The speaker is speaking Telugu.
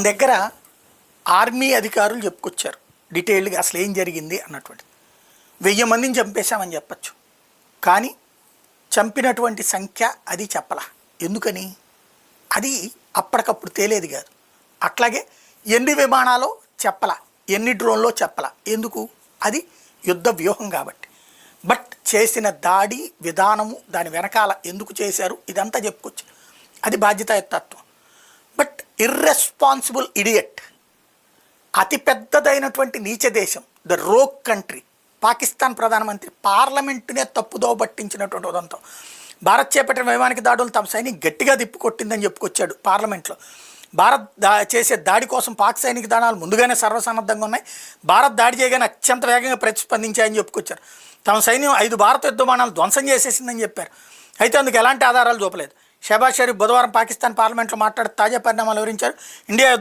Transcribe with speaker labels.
Speaker 1: దగ్గర ఆర్మీ అధికారులు చెప్పుకొచ్చారు డీటెయిల్డ్గా అసలు ఏం జరిగింది అన్నటువంటిది. 1000 మందిని చంపేశామని చెప్పచ్చు, కానీ చంపినటువంటి సంఖ్య అది చెప్పలా. ఎందుకని? అది అప్పటికప్పుడు తేలేది కాదు. అట్లాగే ఎన్ని విమానాలో చెప్పలా, ఎన్ని డ్రోన్లో చెప్పలా. ఎందుకు? అది యుద్ధ వ్యూహం కాబట్టి. బట్ చేసిన దాడి విధానము, దాని వెనకాల ఎందుకు చేశారు, ఇదంతా చెప్పుకోవచ్చు. అది బాధ్యతాయుతత్వం. బట్ ఇర్రెస్పాన్సిబుల్ ఇడియట్, అతి పెద్దదైనటువంటి నీచ దేశం, ద రోగ్ కంట్రీ పాకిస్తాన్ ప్రధానమంత్రి పార్లమెంటునే తప్పుదో పట్టించినటువంటి ఉదంతం. భారత్ చేపట్టిన వైమానిక దాడులు తమ సైనిక గట్టిగా తిప్పుకొట్టిందని చెప్పుకొచ్చాడు పార్లమెంట్లో. భారత్ చేసే దాడి కోసం పాక్ సైనిక దళాలు ముందుగానే సర్వసన్నద్ధంగా ఉన్నాయి, భారత్ దాడి చేయగానే అత్యంత వేగంగా ప్రతిస్పందించాయని చెప్పుకొచ్చారు. తమ సైన్యం 5 భారత యుద్ధ విమానాలు ధ్వంసం చేసేసిందని చెప్పారు. అయితే అందుకు ఎలాంటి ఆధారాలు చూపలేదు. షహబాజ్ షరీఫ్ బుధవారం పాకిస్తాన్ పార్లమెంట్లో మాట్లాడుతూ తాజా పరిణామాలు వివరించారు. ఇండియా యుద్ధ